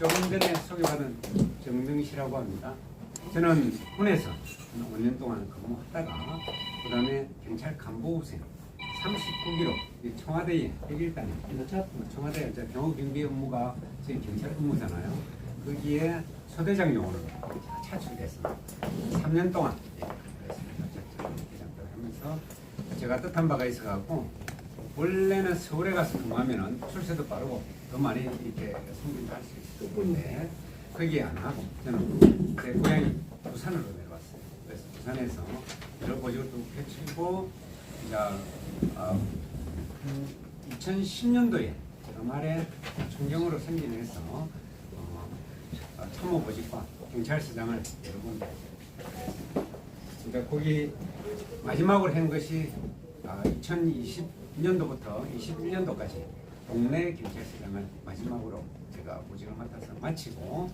조금 전에 소개받은 정등 씨라고 합니다. 저는 군에서 5년 동안 근무하다가 그 다음에 경찰 간부생 39기로 청와대에 101단에 청와대 경호경비 업무가 저희 경찰 업무잖아요. 거기에 소대장용으로 차출돼서 3년 동안 기장을 하면서 제가 뜻한 바가 있어갖고 원래는 서울에 가서 근무하면은 출세도 빠르고 더 많이 이렇게 승진도 할 수 있었는데 거기에 안 하고 저는 제 고향이 부산으로 내려왔어요. 그래서 부산에서 여러 보직을 또 펼치고 이제 2010년도에 제가 말에 총경으로 승진해서 참모보직과 경찰서장을 여러 번 했습니다. 근데 거기 마지막으로 한 것이 2020년도부터 21년도까지 동네 경찰서장을 마지막으로 제가 보직을 맡아서 마치고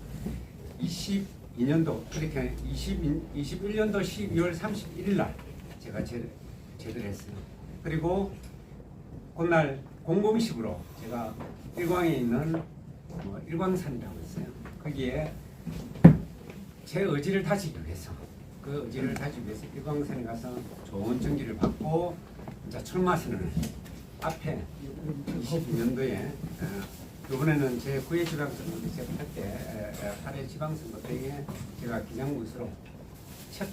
22년도 그렇게 21년도 12월 31일 날 제가 제대를 했어요. 그리고 그날 공공식으로 제가 일광에 있는 일광산이라고 있어요. 거기에 제 의지를 다지기 위해서 그 의지를 다지기 위해서 일광산에 가서 좋은 정지를 받고 이제 출마선을 앞에 22년도에 이번에는 제 9회 지방선거 시작할 때 8회 지방선거 때에 제가 기장군수로 첫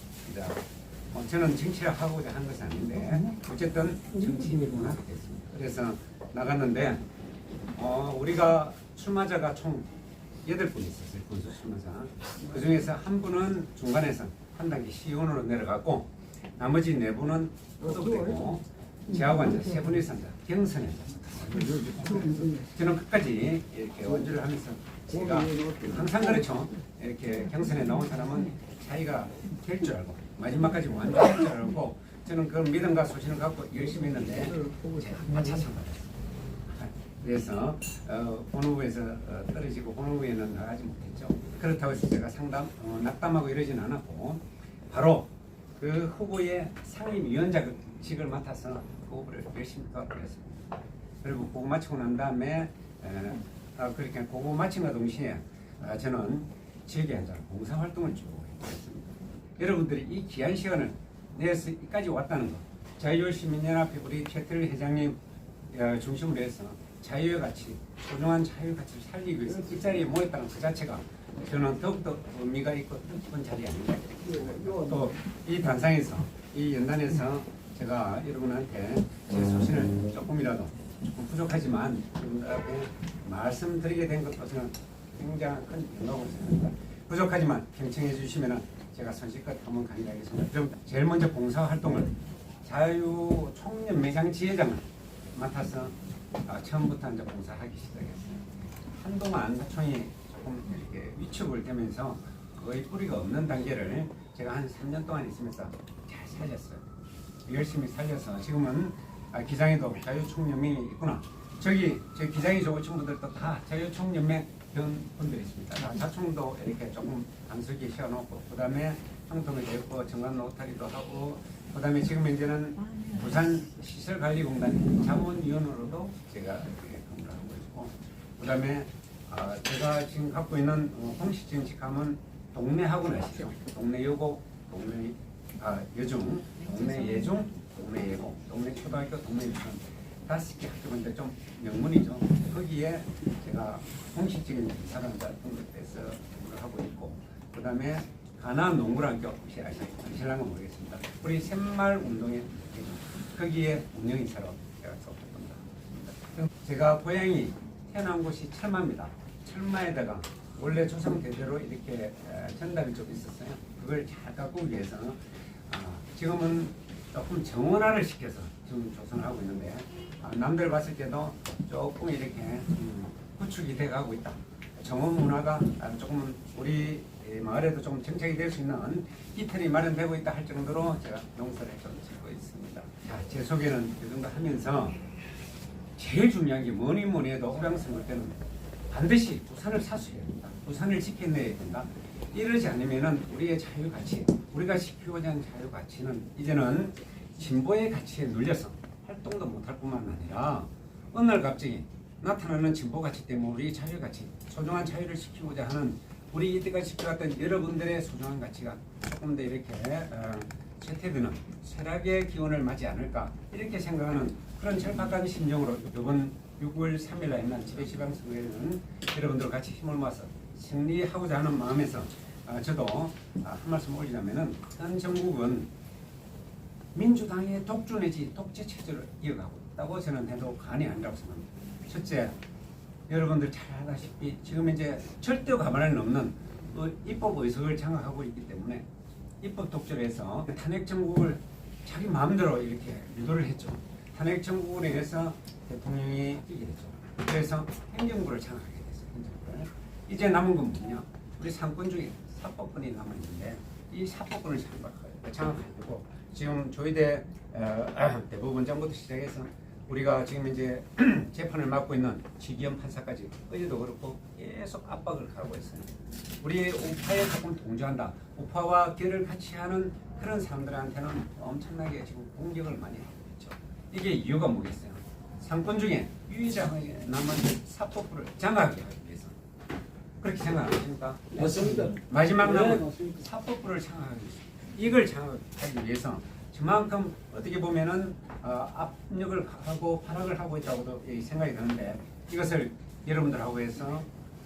저는 정치를 하고자 한 것은 아닌데 어쨌든 정치인을 하게 됐습니다. 그래서 나갔는데 우리가 출마자가 총 8분 있었어요. 군수 출마자. 그 중에서 한 분은 중간에서 한 단계 시의원으로 내려갔고 나머지 4분은 소속되고 저하고 앉아 3분이서 경선에 앉았습니다. 저는 끝까지 이렇게 원주를 하면서 제가 항상 그렇죠. 이렇게 경선에 나온 사람은 자기가 될 줄 알고 마지막까지 완주할 줄 알고 저는 그 믿음과 소신을 갖고 열심히 했는데 제가 맞춰서 받았어요. 그래서 본후부에서 떨어지고 본후부에는 나가지 못했죠. 그렇다고 해서 제가 낙담하고 이러진 않았고 바로 그 후보의 상임위원장직을 맡아서 그 후보를 열심히 도와드렸습니다. 그리고 그거 마치고 난 다음에 그렇게 그거 마친과 동시에 저는 지역에 앉아 봉사활동을 쭉 했습니다. 여러분들이 이 귀한 시간을 내서 여기까지 왔다는 것, 자유시민연합회 우리 최태일 회장님 중심으로 해서 자유의 가치, 소중한 자유의 가치를 살리기 위해서 이 자리에 모였다는 그 자체가 저는 더욱더 의미가 있고 뜻깊은 자리 아닌가. 또 이 단상에서, 이 연단에서 제가 여러분한테 제 소신을 조금 부족하지만 여러분들 앞에 말씀드리게 된 것도 저는 굉장히 큰 영광으로 생각합니다. 부족하지만 경청해 주시면 제가 손실껏 한번 강의하겠습니다. 그럼 제일 먼저 봉사활동을 자유총연맹장 지회장을 맡아서 처음부터 이제 봉사하기 시작했어요. 한동안 사총이 조금 이렇게 위축을 되면서 거의 뿌리가 없는 단계를 제가 한 3년 동안 있으면서 잘 살렸어요. 열심히 살려서 지금은 기장에도 자유총연맹이 있구나. 저희 기장이 좋으신 분들도 다 자유총연맹 분들이 있습니다. 자총도 이렇게 조금 단속에 세워놓고 그 다음에 형통에도 있고 정관 노타리도 하고 그 다음에 지금 현재는 부산 시설관리공단 자문위원으로도 제가 이렇게 근무를 하고 있고 그 다음에 제가 지금 갖고 있는 공식 정직함은 동네 학원 아시죠? 동네 여고, 동네 여중, 동네 예중, 동네 예고, 동네 초등학교, 동네 유치원 5개 학교인데 좀 명문이죠. 거기에 제가 공식적인 사람자 등록돼서 공부를 하고 있고 그 다음에 가나안 농구학교 혹시 아실랑가 모르겠습니다. 우리 새마을 운동회 거기에 운영인사로 제가 속했습니다. 제가 고향이 태어난 곳이 철마입니다. 철마에다가 원래 조상 대대로 이렇게 전답이 좀 있었어요. 그걸 잘 가꾸기 위해서 지금은 조금 정원화를 시켜서 지금 조성을 하고 있는데 남들 봤을 때도 조금 이렇게 구축이 돼가고 있다. 정원 문화가 조금 우리 마을에도 좀 정착이 될 수 있는 이틀이 마련되고 있다 할 정도로 제가 농사를 좀 짓고 있습니다. 자, 제 소개는 이 정도 하면서 제일 중요한 게 뭐니 해도 후방선거 때는 반드시 부산을 사수해야 된다. 부산을 지켜내야 된다. 이러지 않으면은 우리의 자유 가치, 우리가 지키고자 하는 자유 가치는 이제는 진보의 가치에 눌려서 활동도 못할 뿐만 아니라 어느 날 갑자기 나타나는 진보 가치 때문에 우리 자유 가치, 소중한 자유를 지키고자 하는 우리 이때까지 지켜왔던 여러분들의 소중한 가치가 조금 더 이렇게 쇠퇴되는 쇠락의 기운을 맞지 않을까 이렇게 생각하는 그런 절박한 심정으로 이번 6월 3일에 있는 지방선거에는 여러분들 같이 힘을 모아서 승리하고자 하는 마음에서 저도 한 말씀 올리자면은 현 정국은 민주당의 독주 내지 독재 체제를 이어가고 있다고 저는 해도 과언이 아니라고 생각합니다. 첫째, 여러분들 잘 아다시피 지금 이제 절대 가만을 넘는 입법 의석을 장악하고 있기 때문에 입법 독재를 해서 탄핵 정국을 자기 마음대로 이렇게 유도를 했죠. 탄핵 정국을 해서 대통령이 이기게 됐죠. 그래서 행정부를 장악하게 됐어요. 행정부를. 이제 남은 건 뭐냐? 우리 상권 중에 사법권이 남아 있는데 이 사법권을 장악하려고 지금 조희대 대법원장부터 시작해서 우리가 지금 이제 재판을 맡고 있는 지기현 판사까지 어제도 그렇고 계속 압박을 가하고 있어요. 우리 우파에 조금 동조한다. 우파와 결을 같이 하는 그런 사람들한테는 엄청나게 지금 공격을 많이 하고 있죠. 이게 이유가 뭐겠어요? 상권 중에 유일하게 남은 사법부를 장악하기 위해서. 그렇게 생각하십니까? 맞습니다. 마지막 남은 맞습니다. 사법부를 장악하기 위해서. 이걸 장악하기 위해서 그만큼 어떻게 보면은 압력을 하고 발악을 하고 있다고도 생각이 드는데 이것을 여러분들하고 해서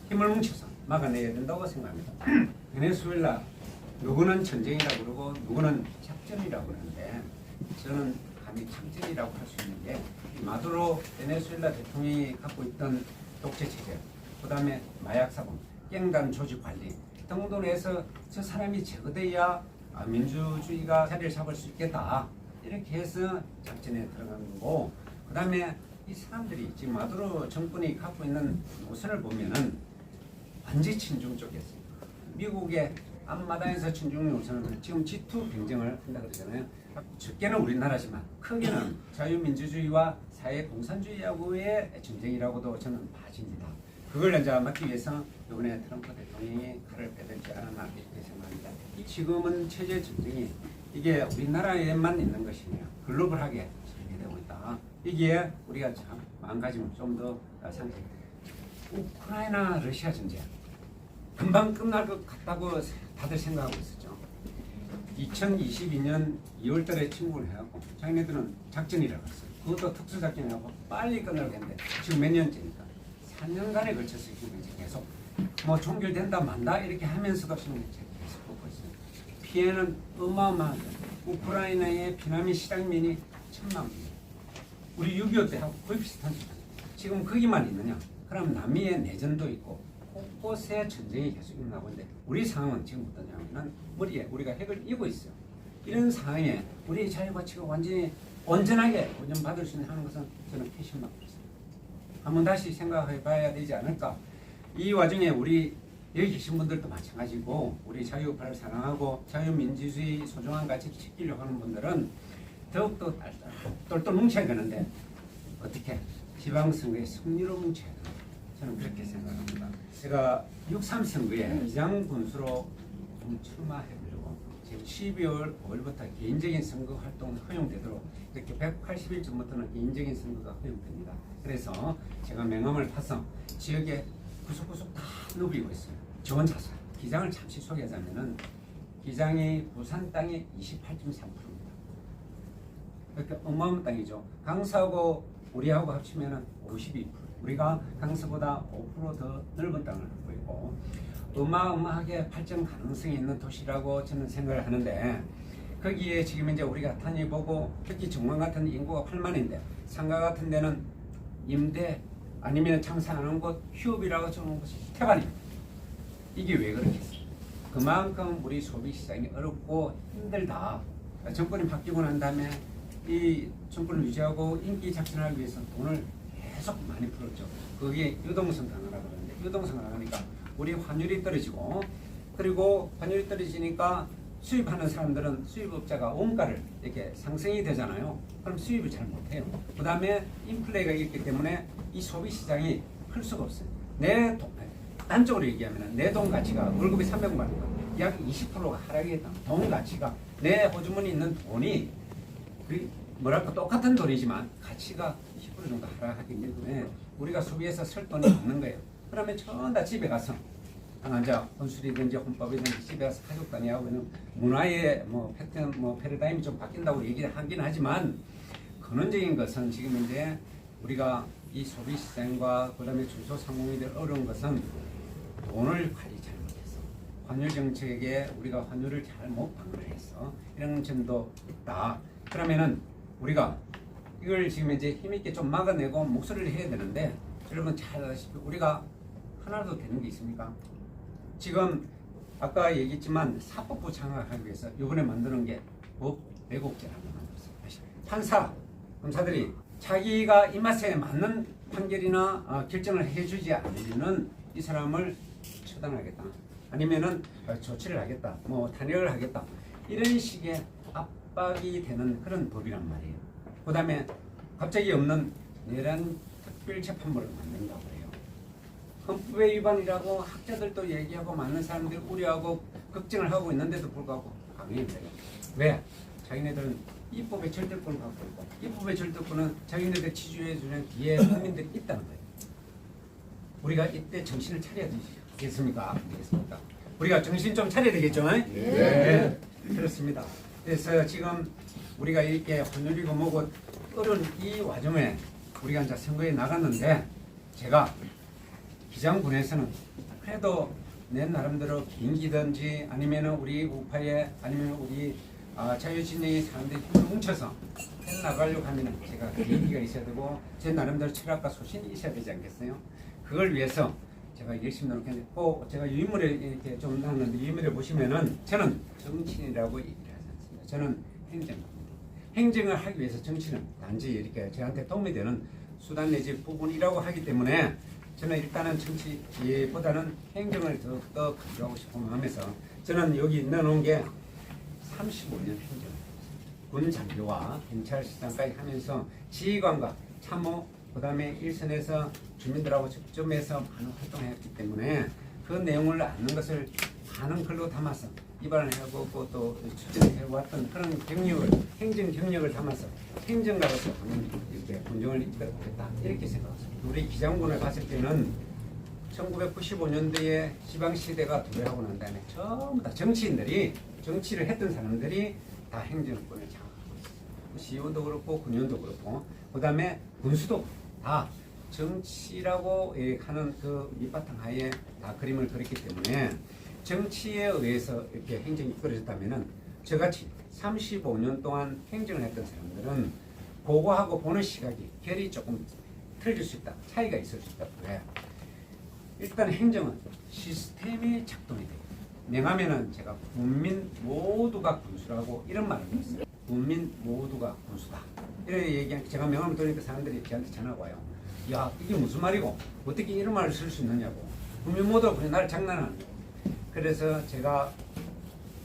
힘을 뭉쳐서 막아내야 된다고 생각합니다. 베네수엘라 누구는 전쟁이라고 그러고 누구는 작전이라고 그러는데 저는 감히 참전이라고 할 수 있는 게 마두로 베네수엘라 대통령이 갖고 있던 독재 체제, 그 다음에 마약 사범, 깽단 조직 관리 등등으로 해서 저 사람이 제거돼야 민주주의가 자리를 잡을 수 있겠다 이렇게 해서 작전에 들어간 거고, 그 다음에 이 사람들이 지금 마두로 정권이 갖고 있는 노선을 보면은 완전 친중 쪽이었어요. 미국의 앞마당에서 친중 노선은 지금 G2 경쟁을 한다 그러잖아요. 적게는 우리나라지만 크게는 자유민주주의와 사회공산주의하고의 전쟁이라고도 저는 봐집니다. 그걸 이제 막기 위해서 이번에 트럼프 대통령이 칼을 빼들지 않았나 이렇게 생각합니다. 지금은 체제 전쟁이 이게 우리나라에만 있는 것이냐 글로벌하게 전개되고 있다. 이게 우리가 참 마음가짐을 좀 더 상태. 우크라이나 러시아 전쟁 금방 끝날 것 같다고 다들 생각하고 있었죠. 2022년 2월달에 침공을 해갖고 자기네들은 작전이라고 했어요. 그것도 특수작전이라고 빨리 끝나려고 했는데 지금 몇 년째니까 4년간에 걸쳐서 지금 이제 계속 뭐 종결된다 만다 이렇게 하면서도 지금 이제 계속 보고 있어요. 피해는 어마어마하죠. 우크라이나의 피난민 시장면이 1,000만 명이에요. 우리 6.25 때하고 거의 비슷한 수준. 지금 거기만 있느냐? 그럼 남미의 내전도 있고 곳곳에 전쟁이 계속 일어나고 있는데 우리 상황은 지금 어떠냐면 머리에 우리가 핵을 이고 있어요. 이런 상황에 우리 자유가치가 완전히 온전하게 보존받을 수 있는 하는 것은 저는 캐시만 없습니다. 한번 다시 생각해 봐야 되지 않을까. 이 와중에 우리 여기 계신 분들도 마찬가지고 우리 자유우파를 사랑하고 자유민주주의 소중한 가치를 지키려고 하는 분들은 더욱더 똘똘 뭉쳐야 되는데 어떻게 지방선거에 승리로 뭉쳐야 된다. 저는 그렇게 생각합니다. 제가 6.3 선거에 비장군수로 좀 출마해보려고 지금 12월 5일부터 개인적인 선거 활동 허용되도록 이렇게 180일 전부터는 개인적인 선거가 허용됩니다. 그래서 제가 명함을 타서 지역에 구석구석 다 누비고 있어요. 저 혼자서 기장을 잠시 소개하자면은 기장이 부산 땅의 28.3%입니다. 그러니까 어마어마한 땅이죠. 강서하고 우리하고 합치면은 52%. 우리가 강서보다 5% 더 넓은 땅을 갖고 있고 어마어마하게 발전 가능성이 있는 도시라고 저는 생각을 하는데 거기에 지금 이제 우리가 다녀보고 특히 정관 같은 인구가 8만인데 상가 같은 데는 임대 아니면 장사하는 곳 휴업이라고 주는 것이 태반입니다. 이게 왜 그렇겠어요? 그만큼 우리 소비 시장이 어렵고 힘들다. 정권이 바뀌고 난 다음에 이 정권을 유지하고 인기 작전하기 위해서 돈을 계속 많이 풀었죠. 그게 유동성 강화라 그러는데 유동성 강화니까 우리 환율이 떨어지고 그리고 환율이 떨어지니까 수입하는 사람들은 수입업자가 원가를 이렇게 상승이 되잖아요. 그럼 수입을 잘 못해요. 그 다음에 인플레가 있기 때문에 이 소비 시장이 클 수가 없어요. 단적으로 얘기하면 내 돈 가치가 월급이 300만 원, 약 20%가 하락했다. 돈 가치가 내 호주머니 있는 돈이 뭐랄까 똑같은 돈이지만 가치가 10% 정도 하락하기 때문에 우리가 소비해서 쓸 돈이 없는 거예요. 그러면 전부 다 집에 가서 이제 혼술이든지 혼밥이든지 집에 가서 가족 단위하고 문화의 뭐 패턴 뭐 패러다임이 좀 바뀐다고 얘기를 하긴 하지만 근원적인 것은 지금 이제 우리가 이 소비 시장과 그다음에 중소상공인들 어려운 것은 돈을 관리 잘못해서 환율 정책에 우리가 환율을 잘못 방어해서 이런 점도 있다. 그러면은 우리가 이걸 지금 이제 힘있게 좀 막아내고 목소리를 해야 되는데 여러분 잘 아시다시피 우리가 하나도 되는 게 있습니까? 지금 아까 얘기했지만 사법부 장악하기 위해서 이번에 만드는 게 법 왜곡죄라는 걸 만들었어요. 판사, 검사들이 자기가 입맛에 맞는 판결이나 결정을 해주지 않으면은 이 사람을 처단하겠다. 아니면은 조치를 하겠다. 뭐 탄핵을 하겠다. 이런 식의 압박이 되는 그런 법이란 말이에요. 그 다음에 갑자기 없는 내란 특별재판부를 만든다고 해요. 헌법의 위반이라고 학자들도 얘기하고 많은 사람들이 우려하고 걱정을 하고 있는데도 불구하고 강행해요. 왜? 자기네들은 입법의 절대권을 갖고 있고 입법의 절대권은 자기네들 지주해주는 뒤에 국민들이 있다는 거예요. 우리가 이때 정신을 차려야 되겠습니까? 안 되겠습니까? 우리가 정신 좀 차려야 되겠죠? 네. 그렇습니다. 그래서 지금 우리가 이렇게 환율이고 뭐고 어려운 이 와중에 우리가 이제 선거에 나갔는데 제가 기장군에서는 그래도 내 나름대로 비행기든지 아니면은 우리 우파에 아니면 우리 자유진영의 사람들이 힘을 뭉쳐서 해 나가려고 하면은 제가 비행기가 있어야 되고 제 나름대로 철학과 소신이 있어야 되지 않겠어요? 그걸 위해서 제가 열심히 노력했는데 꼭 제가 유인물에 이렇게 좀 나왔는데 유인물에 보시면은 저는 정치인이라고 얘기를 하지 않습니다. 저는 행정을 하기 위해서 정치는 단지 이렇게 저한테 도움이 되는 수단 내지 부분이라고 하기 때문에 저는 일단은 정치보다는 행정을 더욱더 강조하고 싶은 마음에서 저는 여기 넣어놓은 게 35년 행정, 군 장교와 경찰시장까지 하면서 지휘관과 참모, 그 다음에 일선에서 주민들하고 접점해서 많은 활동을 했기 때문에 그 내용을 아는 것을 많은 글로 담아서 입안을 해보고 또 추진해왔던 그런 경력을, 행정 경력을 담아서 행정가로서 이렇게 군정을 이끌어보겠다 이렇게 생각합니다. 우리 기장군을 봤을 때는 1995년도에 지방시대가 도래하고 난 다음에 전부 다 정치인들이 정치를 했던 사람들이 다 행정권을 장악하고 있어요. 시의원도 그렇고 군의원도 그렇고 그 다음에 군수도 다 정치라고 하는 그 밑바탕 하에 다 그림을 그렸기 때문에 정치에 의해서 이렇게 행정이 이끌어졌다면은 저같이 35년 동안 행정을 했던 사람들은 보고하고 보는 시각이 결이 조금 틀릴 수 있다. 차이가 있을 수 있다. 왜? 일단 행정은 시스템이 작동이 돼요. 명하면은 제가 국민 모두가 군수라고 이런 말을 했어요. 국민 모두가 군수다. 이렇게 얘기하니까 제가 명함을 돌리니까 사람들이 저한테 전화가 와요. 야, 이게 무슨 말이고 어떻게 이런 말을 쓸 수 있느냐고. 국민 모두가 그냥 나를 장난하는 거예요. 그래서 제가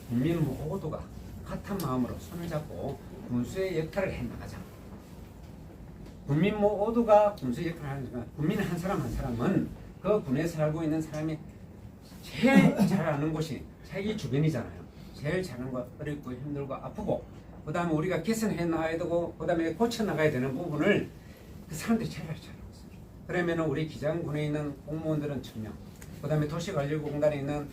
국민 모두가 같은 마음으로 손을 잡고 군수의 역할을 해나가자. 국민 모두가 군수의 역할을 하는 순간 국민 한 사람 한 사람은 그 군에 살고 있는 사람이 제일 잘 아는 곳이 자기 주변이잖아요. 제일 잘하는 거 어렵고 힘들고 아프고 그 다음에 우리가 개선해 나가야 되고 그 다음에 고쳐 나가야 되는 부분을 그 사람들이 제일 잘 알고 있어요. 그러면 우리 기장군에 있는 공무원들은 1000명 그 다음에 도시관리공단에 있는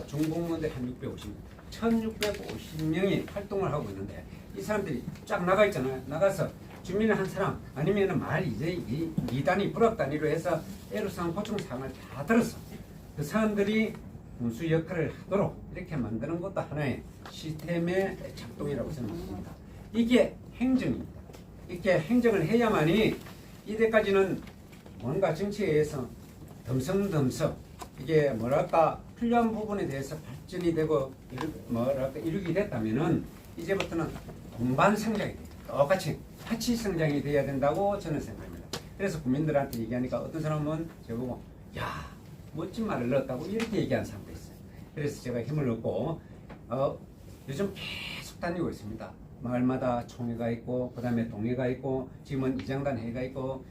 중공무원들 한 650명 1650명이 활동을 하고 있는데 이 사람들이 쫙 나가 있잖아요. 나가서 주민의 한 사람 아니면 말 이제 2단위 부락 단위로 해서 애로사항 보충사항을 다 들었어. 그 사람들이 군수 역할을 하도록 이렇게 만드는 것도 하나의 시스템의 작동이라고 생각합니다. 이게 행정입니다. 이렇게 행정을 해야만이 이때까지는 뭔가 정치에 의해서 덤성덤성 이게 뭐랄까 필요한 부분에 대해서 발전이 되고 이루게 됐다면은 이제부터는 동반 성장이 돼요. 똑같이 같이 성장이 돼야 된다고 저는 생각합니다. 그래서 국민들한테 얘기하니까 어떤 사람은 저보고 야 멋진 말을 넣었다고 이렇게 얘기하는 사람도 있어요. 그래서 제가 힘을 얻고 요즘 계속 다니고 있습니다. 마을마다 총회가 있고 그 다음에 동회가 있고 지금은 이장단 회의가 있고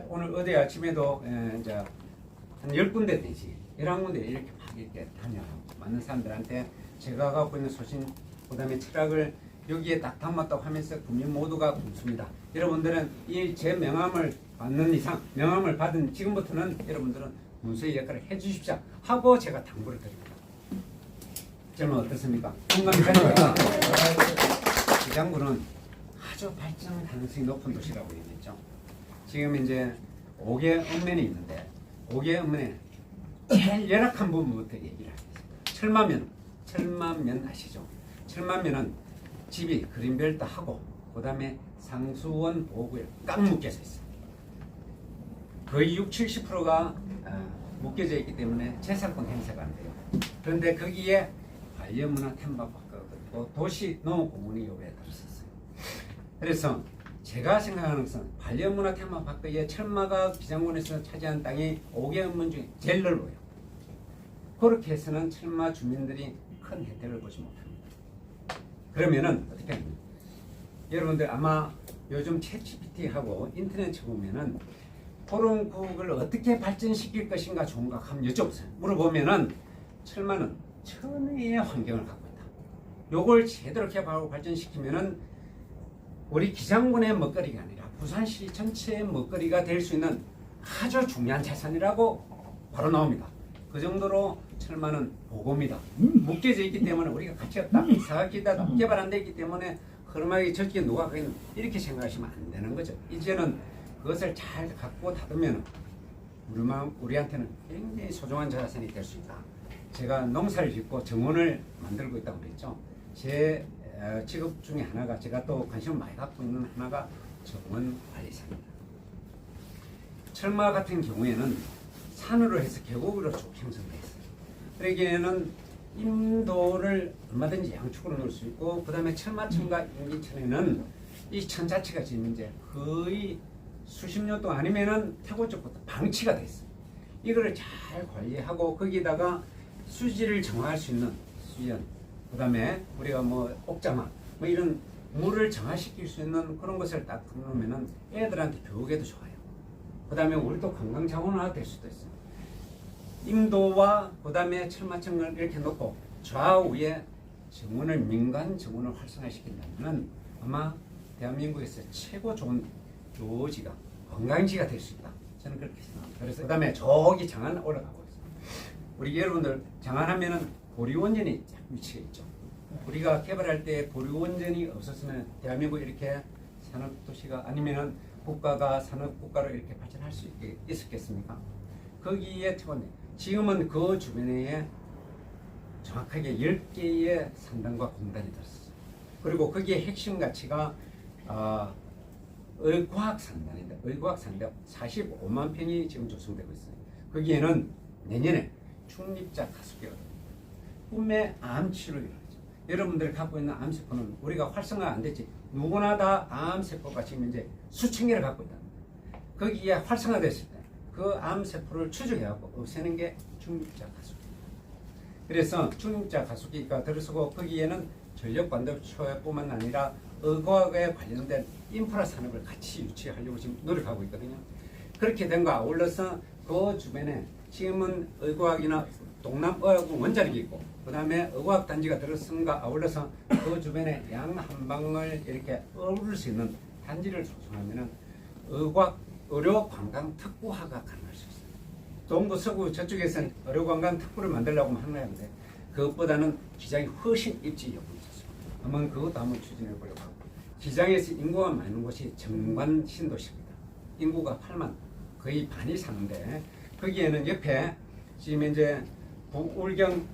오늘 어제 아침에도 이제 한 10군데 되지 11군데 이렇게 막 이렇게 다녀요. 많은 사람들한테 제가 갖고 있는 소신 그 다음에 철학을 여기에 딱 담았다고 하면서 국민 모두가 군수입니다. 여러분들은 이 제 명함을 받는 이상, 명함을 받은 지금부터는 여러분들은 문서의 역할을 해주십시오 하고 제가 당부를 드립니다. 저는 어떻습니까? 공감이 가시죠? 기장군은 아주 발전 가능성이 높은 도시라고 얘기했죠. 지금 이제 5개 읍면이 있는데 5개 읍면에 제일 열악한 부분부터 얘기를 하겠습니다. 철마면 아시죠? 철마면은 집이 그린벨트 하고 그 다음에 상수원 보호구역 꽉 묶여져 있어요. 거의 60~70%가 묶여져 있기 때문에 재산권 행사가 안 돼요. 그런데 거기에 관리문화 템마파크가 그리고 도시농업공원이 요구에 들었었어요. 그래서 제가 생각하는 것은 관리문화 테마파크의 철마가 기장군에서 차지한 땅이 5개 읍면 중에 제일 넓어요. 그렇게 해서는 철마 주민들이 큰 혜택을 보지 못합니다. 그러면은 어떻게 합니까? 여러분들 아마 요즘 챗GPT하고 인터넷 쳐보면은 그런 구역을 어떻게 발전시킬 것인가 좋은가 한번 여쭤보세요. 물어보면은 철마는 천혜의 환경을 갖고 있다. 요걸 제대로 개발하고 발전시키면은 우리 기장군의 먹거리가 아니라 부산시 전체의 먹거리가 될 수 있는 아주 중요한 자산이라고 바로 나옵니다. 그 정도로 철마는 보고입니다. 묶여져 있기 때문에 우리가 가치 없다, 사각지대다, 개발 안 돼 있기 때문에 흐름하게 저기에 누가 가겠는 이렇게 생각하시면 안 되는 거죠. 이제는 그것을 잘 갖고 다듬면 우리한테는 굉장히 소중한 자산이 될 수 있다. 제가 농사를 짓고 정원을 만들고 있다고 그랬죠. 제 직업 중에 하나가 제가 또 관심을 많이 갖고 있는 하나가 정원 관리사입니다. 철마 같은 경우에는 산으로 해서 계곡으로 쭉 형성되어 있어요. 그러기에는 임도를 얼마든지 양축으로 놓을 수 있고, 그 다음에 철마천과 임기천에는 이 천 자체가 지금 이제 거의 수십 년 동안 아니면은 태고 쪽부터 방치가 돼 있어요. 이거를 잘 관리하고 거기다가 수질을 정화할 수 있는 수연, 그 다음에 우리가 뭐 옥자마 뭐 이런 물을 정화시킬 수 있는 그런 것을 딱 놓으면은 애들한테 교육에도 좋아요. 그 다음에 우리도 관광 자원화 될 수도 있어요. 임도와 그 다음에 철마천을 이렇게 놓고 좌우에 정원을, 민간 정원을 활성화시킨다면 아마 대한민국에서 최고 좋은 교지가, 관광지가 될 수 있다. 저는 그렇게 생각합니다. 그래서 그 다음에 저기 장안 올라가고 있어요. 우리 여러분들 장안하면은 보리원전이 위치해 있죠. 우리가 개발할 때 보리원전이 없었으면 대한민국 이렇게 산업도시가 아니면은 국가가 산업국가로 이렇게 발전할 수 있었겠습니까? 거기에 최고인데 지금은 그 주변에 정확하게 10개의 산단과 공단이 들었어요. 그리고 거기에 핵심 가치가 의과학산단인데, 의과학산단 45만 평이 지금 조성되고 있어요. 거기에는 내년에 중립자 가수기가 꿈의 암치료를 일어나죠. 여러분들이 갖고 있는 암세포는 우리가 활성화 안 됐지. 누구나 다 암세포가 지금 이제 수천 개를 갖고 있다. 거기에 활성화됐을 때 그 암세포를 추적해갖고 없애는 게 중립자 가수기. 그래서 중립자 가수기가 들어서고 거기에는 전력반도체뿐만 아니라 의과학에 관련된 인프라 산업을 같이 유치하려고 지금 노력하고 있거든요. 그렇게 된 거 아울러서 그 주변에 지금은 의과학이나 동남의학원 원자력이 있고, 그 다음에 의과학 단지가 들어선과 아울러서 그 주변에 양 한 방을 이렇게 어우를 수 있는 단지를 조성하면은 의과학, 의료 관광 특구화가 가능할 수 있어요. 동부 서구 저쪽에서는 의료 관광 특구를 만들려고 하는 건데 그것보다는 기장이 훨씬 입지 여건이 좋습니다. 아마 그것도 한번 추진해 보려고 하고, 기장에서 인구가 많은 곳이 정관 신도시입니다. 인구가 8만, 거의 반이 사는데 거기에는 옆에 지금 이제 부울경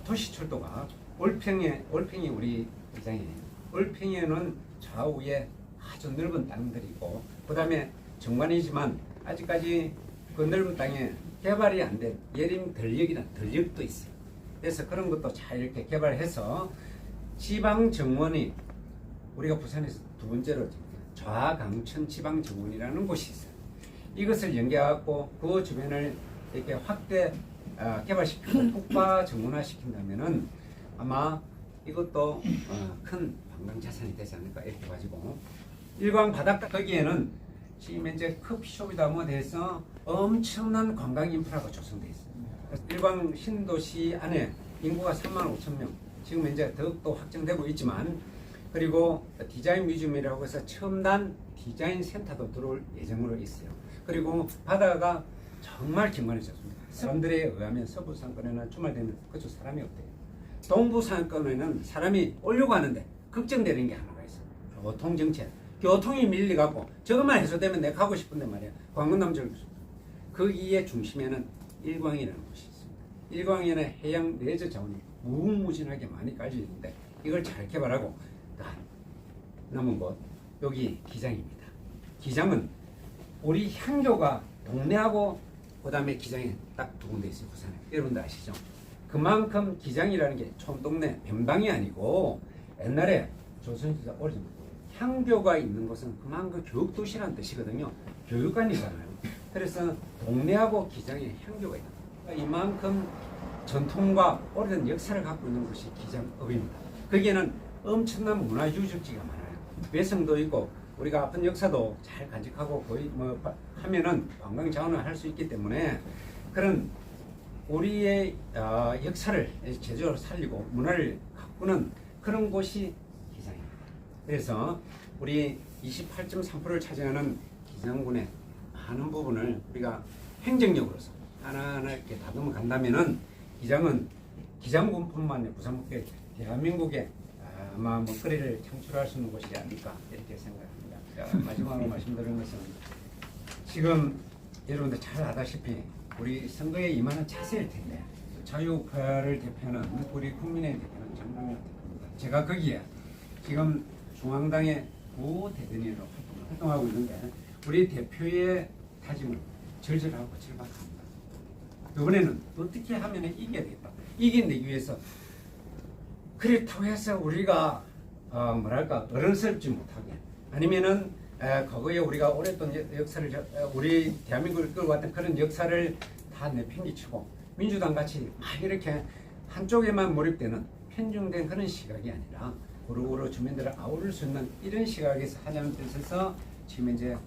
도시철도가 올평이 우리 기장이에요. 올평에는 좌우에 아주 넓은 땅들이 있고, 그 다음에 정관이지만 아직까지 그 넓은 땅에 개발이 안 된 예림 들녘이나 들녘도 있어요. 그래서 그런 것도 잘 이렇게 개발해서 지방 정원이, 우리가 부산에서 두 번째로 좌강천 지방 정원이라는 곳이 있어요. 이것을 연계하고 그 주변을 이렇게 확대 개발시키고 국가 정원화 시킨다면은 아마 이것도 큰 관광 자산이 되지 않을까 이렇게 가지고, 일광 바닷가 거기에는 지금 이제 커피숍이다 뭐 돼서 엄청난 관광 인프라가 조성돼 있어요. 일광 신도시 안에 인구가 35,000명, 지금 이제 더욱더 확정되고 있지만, 그리고 디자인 뮤지엄이라고 해서 첨단 디자인 센터도 들어올 예정으로 있어요. 그리고 바다가 정말 경관해졌습니다. 사람들에 의하면 서부 상권에는 주말 되면 그쪽 사람이 없대요. 동부 상권에는 사람이 오려고 하는데 걱정되는 게 하나가 있어. 교통 정체. 교통이 밀려갖고 저것만 해소되면 내가 가고 싶은데 말이야. 광군남절 거기에 중심에는 일광이라는 곳이 있습니다. 일광에는 해양 레저 자원이 무궁무진하게 많이 깔려 있는데 이걸 잘 개발하고 남은 곳 여기 기장입니다. 기장은 우리 향교가 동네하고 그 다음에 기장에 딱 두 군데 있어요. 부산에. 여러분들 아시죠? 그만큼 기장이라는 게 촌동네 변방이 아니고 옛날에 조선시대 오래전 향교가 있는 곳은 그만큼 교육도시라는 뜻이거든요. 교육관이잖아요. 그래서 동네하고 기장에 향교가 있다. 그러니까 이만큼 전통과 오래된 역사를 갖고 있는 곳이 기장읍입니다. 거기에는 엄청난 문화 유적지가 많아요. 외성도 있고 우리가 아픈 역사도 잘 간직하고 거의 뭐 하면은 관광 자원을 할 수 있기 때문에 그런 우리의 역사를 제대로 살리고 문화를 가꾸는 그런 곳이 기장입니다. 그래서 우리 28.3%를 차지하는 기장군의 많은 부분을 우리가 행정력으로서 하나하나 이렇게 다듬어 간다면은 기장은 기장군뿐만 아니라 부산국회 대한민국의 아마 먹거리를 창출할 수 있는 곳이 아닐까 이렇게 생각합니다. 자, 마지막으로 말씀드리는 것은 지금 여러분들 잘 아다시피 우리 선거에 임하는 차세일 텐데 자유파를 대표하는 우리 국민의 대표는 정동영 대표입니다. 제가 거기에 지금 중앙당의 부대변인으로 활동하고 있는데 우리 대표의 다짐은 절절하고 절박합니다. 이번에는 어떻게 하면 이겨야 되겠다. 이겨내기 위해서 그렇다고 해서 우리가 뭐랄까 어른스럽지 못하게 아니면은 거기에 우리가 오랫동안 역사를 우리 대한민국을 끌고 왔던 그런 역사를 다 내팽개치고 민주당 같이 막 이렇게 한쪽에만 몰입되는 편중된 그런 시각이 아니라 고루고루 주민들을 아우를 수 있는 이런 시각에서 하자는 뜻에서 지금 이제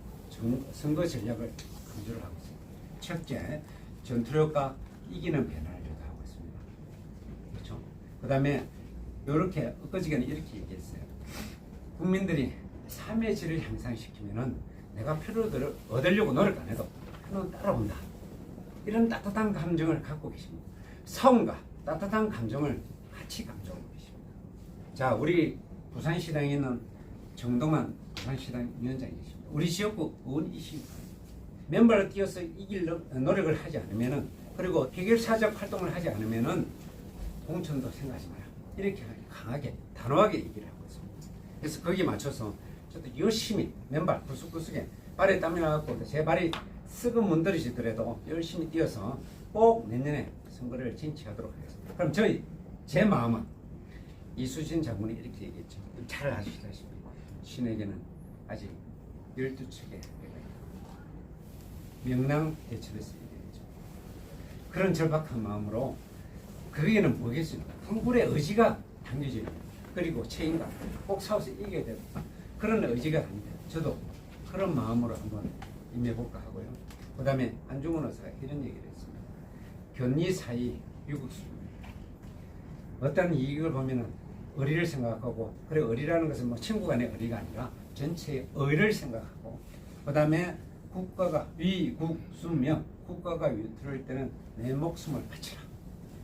선거 전략을 강조를 하고 있습니다. 첫째, 전투력과 이기는 변화를 요구하고 있습니다. 그렇죠? 그 다음에 이렇게 엊그저께는 이렇게 얘기했어요. 국민들이 삶의 질을 향상시키면은 내가 표를 얻으려고 노력 안 해도 표는 따라온다. 이런 따뜻한 감정을 갖고 계십니다. 싸움과 따뜻한 감정을 같이 감정하고 계십니다. 자, 우리 부산시당에 있는 정동환 부산시당 위원장이 계십니다. 우리 지역구 의원이십니다. 멤버를 띄어서 이길 노력을 하지 않으면은 그리고 해결사적 활동을 하지 않으면은 공천도 생각하지 마라. 이렇게 강하게 단호하게 얘기를 하고 있습니다. 그래서 거기에 맞춰서 저도 열심히 맨발 구석구석에 발에 땀이 나갖고 제 발이 썩은 문드러지더라도 열심히 뛰어서 꼭 내년에 선거를 쟁취하도록 하겠습니다. 그럼 제 마음은 이수진 장군이 이렇게 얘기했죠. 잘 아시다시피 신에게는 아직 12척의 명랑 대첩에서 얘기했죠. 그런 절박한 마음으로 거기에는 뭐겠습니까? 흥불의 의지가 담겨져 있는 그리고 책임감 꼭 싸워서 이겨야 된다. 그런 의지가 담겨요. 저도 그런 마음으로 한번 임해볼까 하고요. 그 다음에 안중근 의사가 이런 얘기를 했습니다. 견리 사이 유국수입니다. 어떤 이익을 보면은 의리를 생각하고 그래 의리라는 것은 뭐 친구 간의 의리가 아니라 전체의 의를 생각하고 그 다음에 국가가 위국수며 국가가 위태로울 때는 내 목숨을 바치라.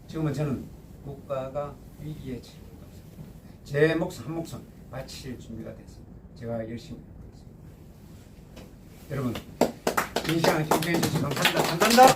지금은 저는 국가가 위기에 처해 있습니다. 제 목숨 한 목숨 바칠 준비가 됐습니다. 제가 열심히 하겠습니다. 여러분 이 시간 힘내해 주셔서 감사합니다. 감사합니다.